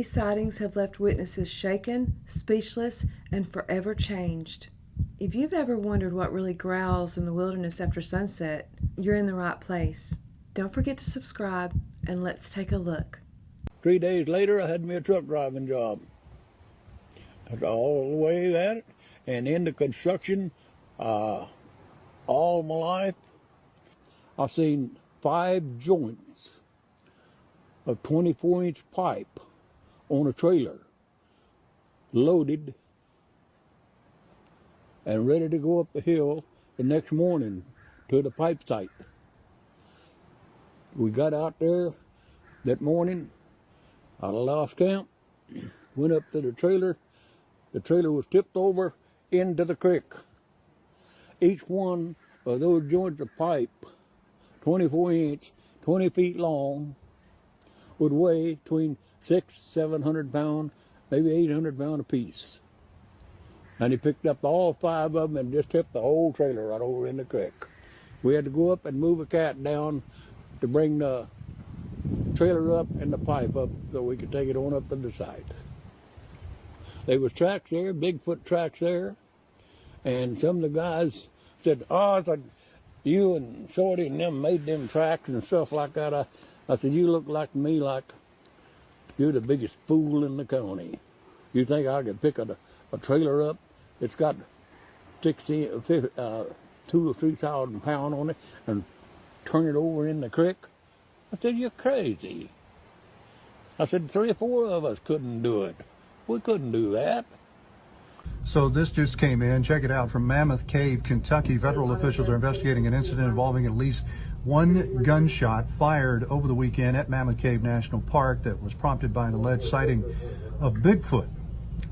These sightings have left witnesses shaken, speechless, and forever changed. If you've ever wondered what really growls in the wilderness after sunset, you're in the right place. Don't forget to subscribe, and let's take a look. 3 days later, I had me a truck driving job. That's all the way that, and into construction all my life. I've seen 5 joints of 24-inch pipe on a trailer, loaded and ready to go up the hill the next morning to the pipe site. We got out there that morning out of Lost Camp, went up to the trailer. The trailer was tipped over into the creek. Each one of those joints of pipe, 24-inch, 20 feet long, would weigh between 600-700 pounds, maybe 800 pounds apiece. And he picked up all 5 of them and just tipped the whole trailer right over in the creek. We had to go up and move a cat down to bring the trailer up and the pipe up so we could take it on up to the site. There was tracks there, Bigfoot tracks there, and some of the guys said, "Oh, I said, you and Shorty and them made them tracks and stuff like that." I said, "You look like me like you're the biggest fool in the county. You think I could pick a trailer up? It's got 2,000 or 3,000 pounds on it and turn it over in the creek?" I said, "You're crazy." I said, 3 or 4 of us couldn't do it. We couldn't do that. So this just came in. Check it out. From Mammoth Cave, Kentucky, federal officials are investigating an incident involving at least 1 gunshot fired over the weekend at Mammoth Cave National Park that was prompted by an alleged sighting of Bigfoot.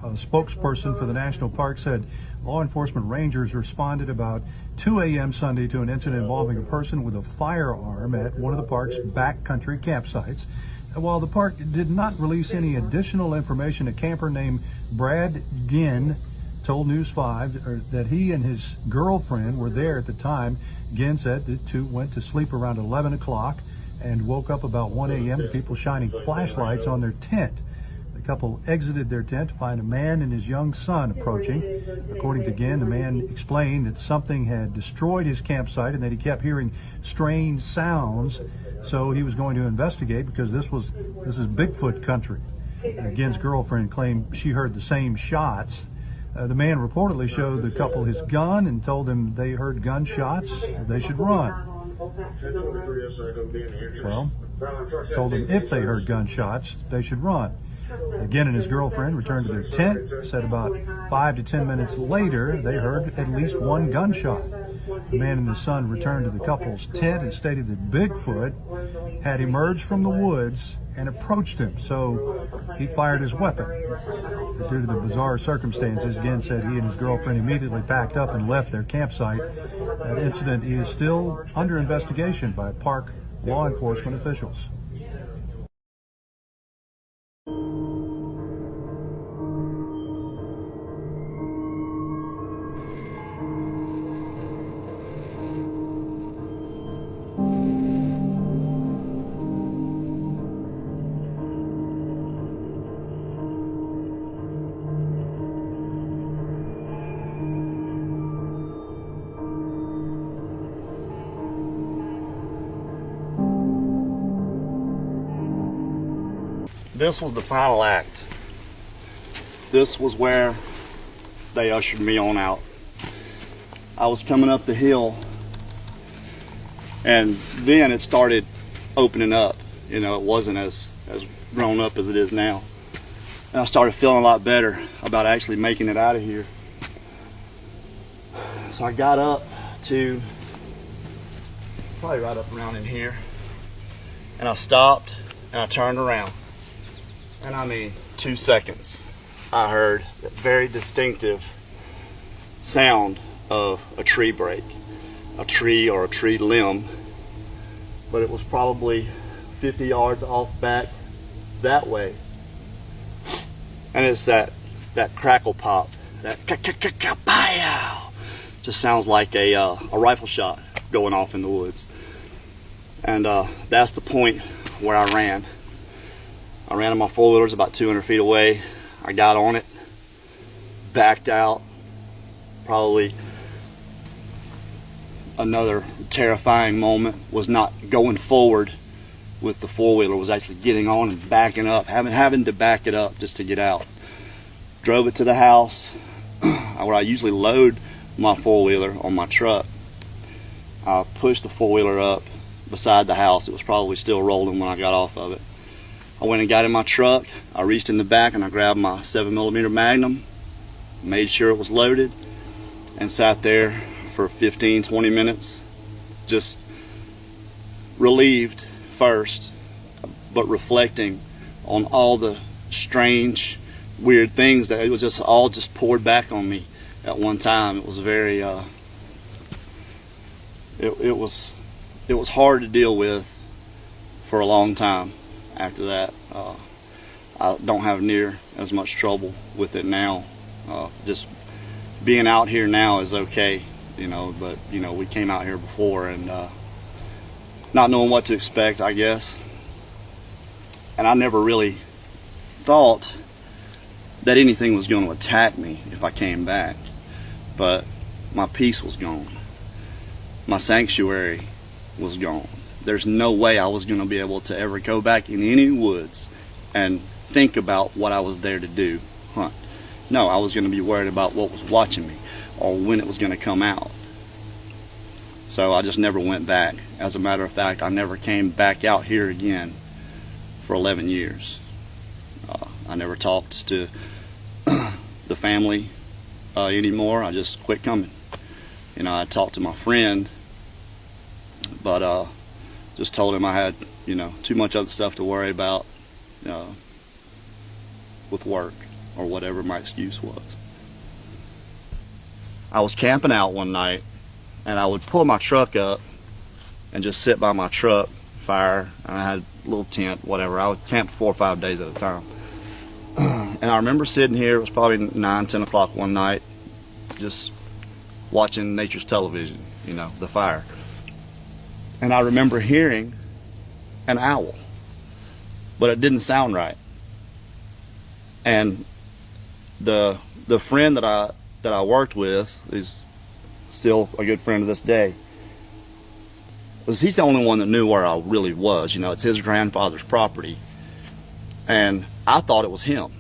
A spokesperson for the national park said law enforcement rangers responded about 2 a.m. Sunday to an incident involving a person with a firearm at one of the park's backcountry campsites. While the park did not release any additional information, a camper named Brad Ginn told News 5 that he and his girlfriend were there at the time. Ginn said the two went to sleep around 11 o'clock and woke up about 1 a.m. to people shining flashlights on their tent. The couple exited their tent to find a man and his young son approaching. According to Ginn, the man explained that something had destroyed his campsite and that he kept hearing strange sounds, so he was going to investigate because this is Bigfoot country. Ginn's girlfriend claimed she heard the same shots. The man reportedly showed the couple his gun and told them they heard gunshots, they should run. Well, told them if they heard gunshots, they should run. Ginn and his girlfriend returned to their tent. Said about 5 to 10 minutes later, they heard at least 1 gunshot. The man and his son returned to the couple's tent and stated that Bigfoot had emerged from the woods and approached him, so he fired his weapon. Due to the bizarre circumstances, Ginn said he and his girlfriend immediately packed up and left their campsite. That incident is still under investigation by park law enforcement officials. This was the final act. This was where they ushered me on out. I was coming up the hill, and then it started opening up. You know, it wasn't as grown up as it is now. And I started feeling a lot better about actually making it out of here. So I got up to probably right up around in here, and I stopped and I turned around. And I mean, 2 seconds, I heard a very distinctive sound of a tree break, a tree or a tree limb, but it was probably 50 yards off back that way. And it's that crackle pop, that ka-ka-ka-ka-pow, just sounds like a rifle shot going off in the woods. And that's the point where I ran. I ran on my four-wheelers about 200 feet away. I got on it, backed out. Probably another terrifying moment was not going forward with the four-wheeler, was actually getting on and backing up, having to back it up just to get out. Drove it to the house where I usually load my four-wheeler on my truck. I pushed the four-wheeler up beside the house. It was probably still rolling when I got off of it. I went and got in my truck. I reached in the back and I grabbed my 7mm Magnum, made sure it was loaded, and sat there for 15-20 minutes, just relieved first, but reflecting on all the strange, weird things that it was just all just poured back on me at one time. It was very it was hard to deal with for a long time after that. I don't have near as much trouble with it now. Just being out here now is okay, you know, but you know, we came out here before and not knowing what to expect, I guess. And I never really thought that anything was going to attack me if I came back. But my peace was gone. My sanctuary was gone. There's no way I was going to be able to ever go back in any woods and think about what I was there to do, hunt. No, I was going to be worried about what was watching me or when it was going to come out. So I just never went back. As a matter of fact, I never came back out here again for 11 years. I never talked to the family anymore. I just quit coming. You know, I talked to my friend, but just told him I had, you know, too much other stuff to worry about with work or whatever my excuse was. I was camping out one night, and I would pull my truck up and just sit by my truck, fire, and I had a little tent, whatever. I would camp 4 or 5 days at a time. And I remember sitting here, it was probably 9, 10 o'clock one night, just watching nature's television, you know, the fire. And I remember hearing an owl, but it didn't sound right. And the friend that I worked with is still a good friend to this day. He's the only one that knew where I really was. You know, it's his grandfather's property. And I thought it was him.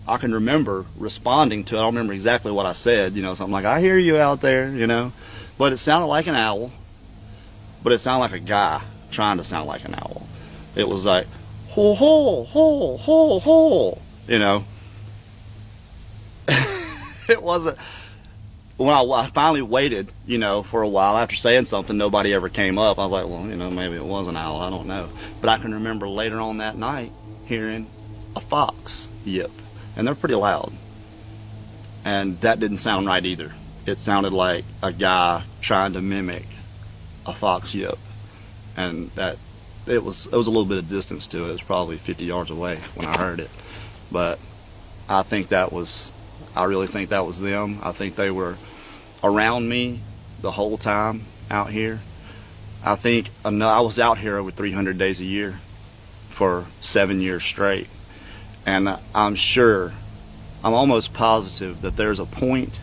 I can remember responding to it. I don't remember exactly what I said, you know, something like, I hear you out there, you know. But it sounded like an owl. But it sounded like a guy trying to sound like an owl. It was like, ho, ho, ho, ho, ho, you know. It wasn't. When I finally waited, you know, for a while after saying something, nobody ever came up. I was like, well, you know, maybe it was an owl, I don't know. But I can remember later on that night hearing a fox yip, and they're pretty loud. And that didn't sound right either. It sounded like a guy trying to mimic a fox yip, and that it was a little bit of distance to it. It was probably 50 yards away when I heard it. But I really think that was them. I think they were around me the whole time out here. I think I was out here over 300 days a year for 7 years straight. And I'm almost positive that there's a point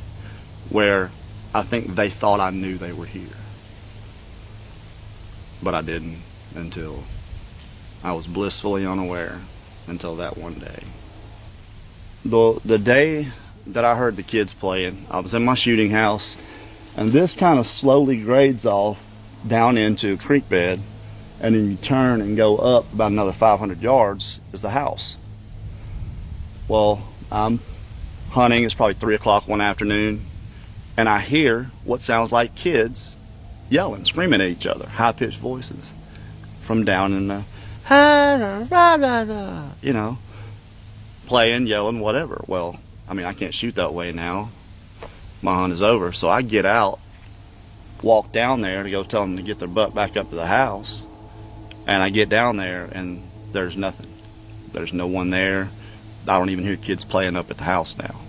where I think they thought I knew they were here. But I didn't until I was blissfully unaware until that one day. The day that I heard the kids playing, I was in my shooting house, and this kind of slowly grades off down into a creek bed, and then you turn and go up about another 500 yards is the house. Well, I'm hunting, it's probably 3 o'clock one afternoon, and I hear what sounds like kids yelling, screaming at each other, high-pitched voices from down in the, you know, playing, yelling, whatever. Well, I mean, I can't shoot that way now. My hunt is over. So I get out, walk down there to go tell them to get their butt back up to the house. And I get down there, and there's nothing. There's no one there. I don't even hear kids playing up at the house now.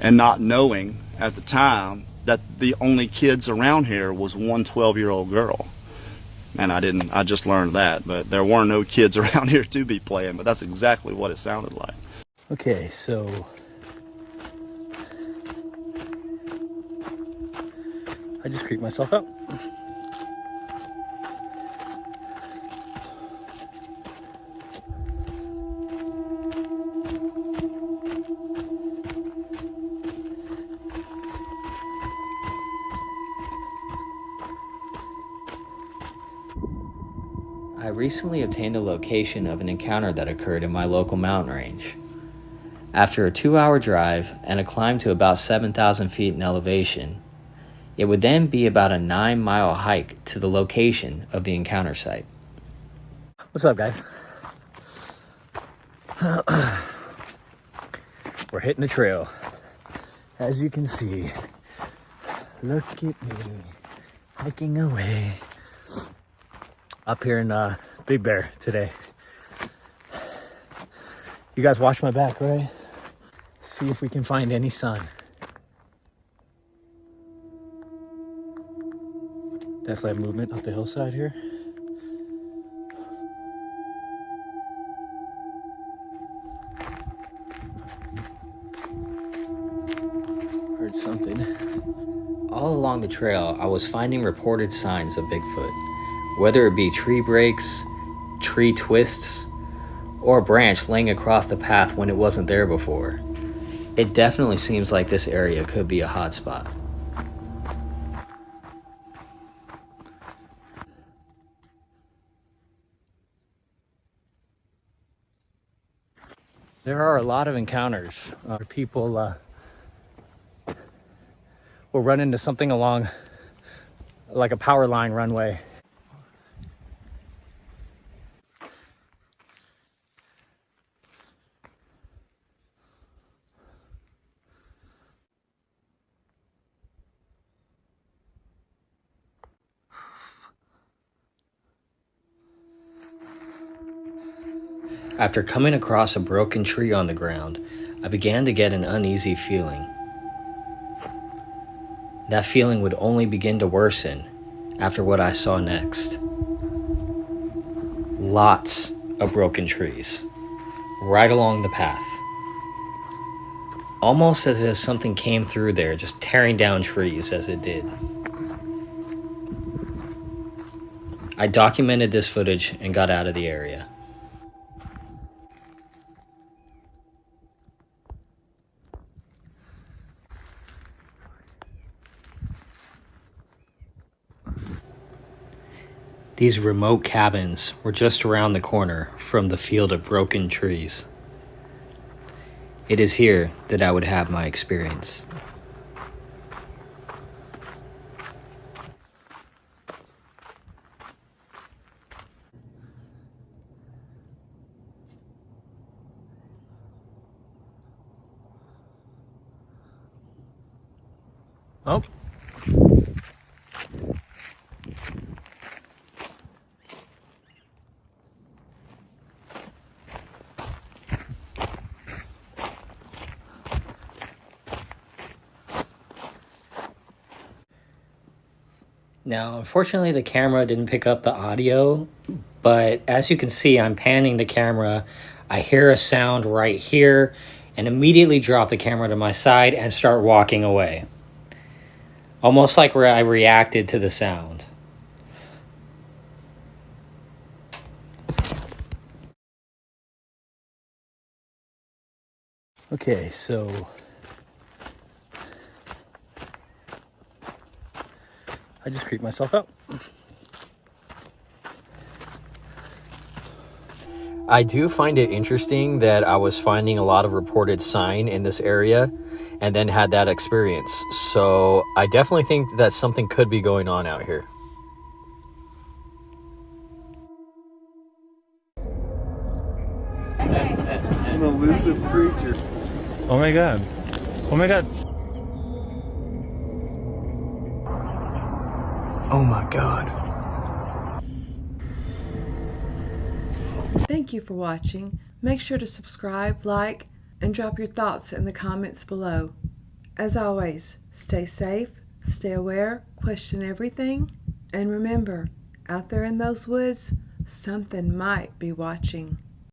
And not knowing at the time that the only kids around here was one 12-year-old girl. And I just learned that, but there weren't no kids around here to be playing, but that's exactly what it sounded like. Okay, so I just creeped myself out. I recently obtained the location of an encounter that occurred in my local mountain range. After a 2-hour drive and a climb to about 7,000 feet in elevation, it would then be about a 9-mile hike to the location of the encounter site. What's up, guys? We're hitting the trail. As you can see, look at me hiking away. Up here in Big Bear today. You guys watch my back, right? See if we can find any sun. Definitely have movement up the hillside here. Heard something. All along the trail, I was finding reported signs of Bigfoot. Whether it be tree breaks, tree twists, or a branch laying across the path when it wasn't there before. It definitely seems like this area could be a hot spot. There are a lot of encounters where people will run into something along like a power line runway. After coming across a broken tree on the ground, I began to get an uneasy feeling. That feeling would only begin to worsen after what I saw next. Lots of broken trees, right along the path. Almost as if something came through there, just tearing down trees as it did. I documented this footage and got out of the area. These remote cabins were just around the corner from the field of broken trees. It is here that I would have my experience. Oh. Now, unfortunately, the camera didn't pick up the audio, but as you can see, I'm panning the camera. I hear a sound right here and immediately drop the camera to my side and start walking away. Almost like where I reacted to the sound. Okay, so I just creeped myself out. I do find it interesting that I was finding a lot of reported sign in this area and then had that experience. So I definitely think that something could be going on out here. It's an elusive creature. Oh my god. Oh my god. Oh my god. Thank you for watching. Make sure to subscribe, like, and drop your thoughts in the comments below. As always, stay safe, stay aware, question everything, and remember, Out there in those woods, something might be watching.